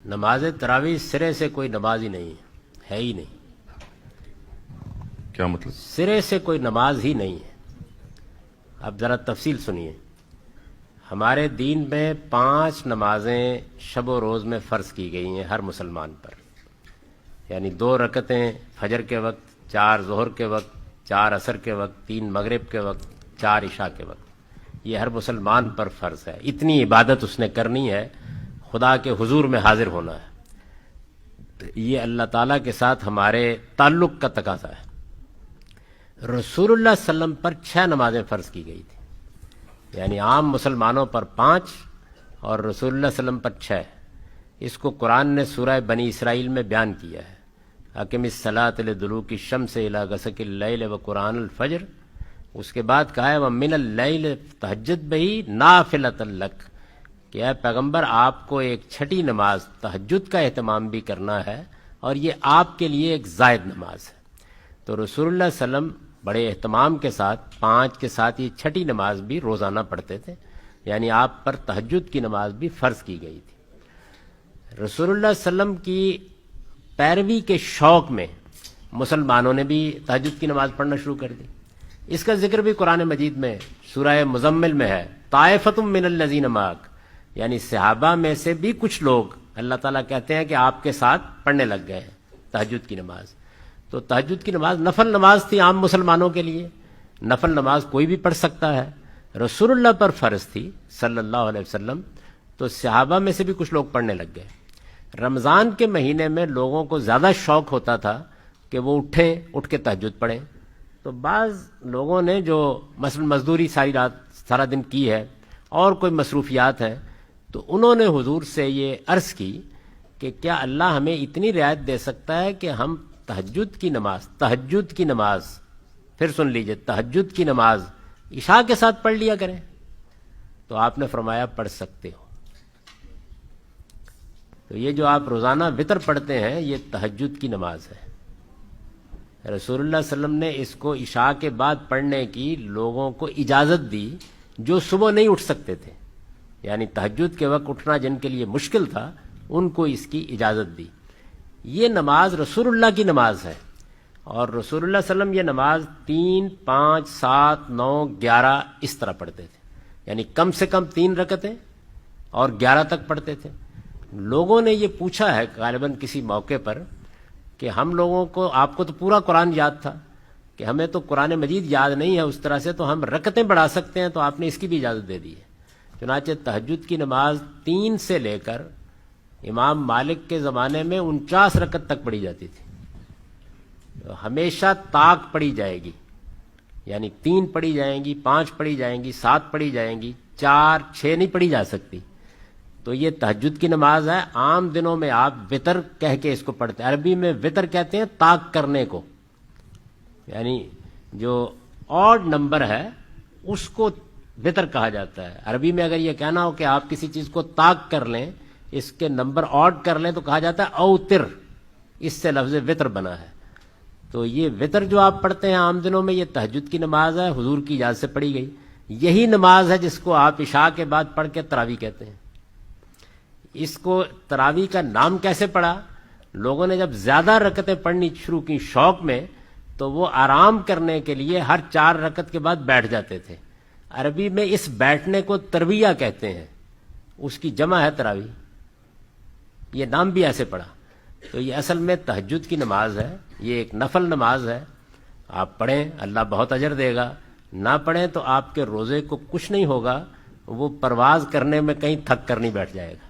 نماز تراویح سرے سے کوئی نماز ہی نہیں ہے ہی نہیں. کیا مطلب؟ سرے سے کوئی نماز ہی نہیں ہے. اب ذرا تفصیل سنیے. ہمارے دین میں 5 نمازیں شب و روز میں فرض کی گئی ہیں ہر مسلمان پر. یعنی 2 رکعتیں فجر کے وقت، 4 ظہر کے وقت، 4 عصر کے وقت، 3 مغرب کے وقت، 4 عشاء کے وقت. یہ ہر مسلمان پر فرض ہے. اتنی عبادت اس نے کرنی ہے، خدا کے حضور میں حاضر ہونا ہے. یہ اللہ تعالیٰ کے ساتھ ہمارے تعلق کا تقاضا ہے. رسول اللہ صلی اللہ علیہ وسلم پر 6 نمازیں فرض کی گئی تھی. یعنی عام مسلمانوں پر 5 اور رسول اللہ صلی اللہ علیہ وسلم پر 6. اس کو قرآن نے سورہ بنی اسرائیل میں بیان کیا ہے. اقم الصلاۃ لدلوک الشمس الی غسق اللیل وقرآن الفجر. اس کے بعد کہا ہے ومن اللیل تہجد بہ نافلۃ لک، کہ اے پیغمبر آپ کو ایک چھٹی نماز تہجد کا اہتمام بھی کرنا ہے، اور یہ آپ کے لیے ایک زائد نماز ہے. تو رسول اللہ صلی اللہ علیہ وسلم بڑے اہتمام کے ساتھ 5 کے ساتھ یہ چھٹی نماز بھی روزانہ پڑھتے تھے. یعنی آپ پر تہجد کی نماز بھی فرض کی گئی تھی. رسول اللہ صلی اللہ علیہ وسلم کی پیروی کے شوق میں مسلمانوں نے بھی تہجد کی نماز پڑھنا شروع کر دی. اس کا ذکر بھی قرآن مجید میں سورہ مزمل میں ہے. طائفۃ من الذین معک، یعنی صحابہ میں سے بھی کچھ لوگ اللہ تعالیٰ کہتے ہیں کہ آپ کے ساتھ پڑھنے لگ گئے ہیں تہجد کی نماز. تو تہجد کی نماز نفل نماز تھی عام مسلمانوں کے لیے. نفل نماز کوئی بھی پڑھ سکتا ہے. رسول اللہ پر فرض تھی صلی اللہ علیہ وسلم، تو صحابہ میں سے بھی کچھ لوگ پڑھنے لگ گئے. رمضان کے مہینے میں لوگوں کو زیادہ شوق ہوتا تھا کہ وہ اٹھ کے تہجد پڑھیں. تو بعض لوگوں نے جو مثلا مزدوری سارا دن کی ہے اور کوئی مصروفیات ہیں، تو انہوں نے حضور سے یہ عرض کی کہ کیا اللہ ہمیں اتنی رعایت دے سکتا ہے کہ ہم تہجد کی نماز پھر سن لیجئے، تہجد کی نماز عشاء کے ساتھ پڑھ لیا کریں. تو آپ نے فرمایا پڑھ سکتے ہو. تو یہ جو آپ روزانہ وتر پڑھتے ہیں یہ تہجد کی نماز ہے. رسول اللہ صلی اللہ علیہ وسلم نے اس کو عشاء کے بعد پڑھنے کی لوگوں کو اجازت دی جو صبح نہیں اٹھ سکتے تھے. یعنی تہجد کے وقت اٹھنا جن کے لیے مشکل تھا ان کو اس کی اجازت دی. یہ نماز رسول اللہ کی نماز ہے، اور رسول اللہ صلی اللہ علیہ وسلم یہ نماز 3، 5، 7، 9، 11 اس طرح پڑھتے تھے. یعنی کم سے کم 3 رکعتیں اور 11 تک پڑھتے تھے. لوگوں نے یہ پوچھا ہے غالباً کسی موقع پر کہ ہم لوگوں کو، آپ کو تو پورا قرآن یاد تھا، کہ ہمیں تو قرآن مجید یاد نہیں ہے اس طرح سے، تو ہم رکعتیں بڑھا سکتے ہیں، تو آپ نے اس کی بھی اجازت دے دی ہے. چنانچہ تہجد کی نماز 3 سے لے کر امام مالک کے زمانے میں 49 رکعت تک پڑھی جاتی تھی. ہمیشہ طاق پڑھی جائے گی. یعنی 3 پڑھی جائیں گی، 5 پڑھی جائیں گی، 7 پڑھی جائیں گی، 4، 6 نہیں پڑھی جا سکتی. تو یہ تہجد کی نماز ہے. عام دنوں میں آپ وتر کہہ کے اس کو پڑھتے ہیں. عربی میں وتر کہتے ہیں طاق کرنے کو. یعنی جو آڈ نمبر ہے اس کو وتر کہا جاتا ہے. عربی میں اگر یہ کہنا ہو کہ آپ کسی چیز کو طاق کر لیں، اس کے نمبر آڈ کر لیں، تو کہا جاتا ہے اوتر. اس سے لفظ وتر بنا ہے. تو یہ وتر جو آپ پڑھتے ہیں عام دنوں میں، یہ تہجد کی نماز ہے، حضور کی اجازت سے پڑھی گئی. یہی نماز ہے جس کو آپ عشاء کے بعد پڑھ کے تراویح کہتے ہیں. اس کو تراویح کا نام کیسے پڑا؟ لوگوں نے جب زیادہ رکعتیں پڑھنی شروع کی شوق میں، تو وہ آرام کرنے کے لیے ہر 4 رکعت کے بعد بیٹھ جاتے تھے. عربی میں اس بیٹھنے کو ترویہ کہتے ہیں. اس کی جمع ہے تراویح. یہ نام بھی ایسے پڑا. تو یہ اصل میں تہجد کی نماز ہے. یہ ایک نفل نماز ہے. آپ پڑھیں اللہ بہت اجر دے گا، نہ پڑھیں تو آپ کے روزے کو کچھ نہیں ہوگا. وہ پرواز کرنے میں کہیں تھک کر نہیں بیٹھ جائے گا.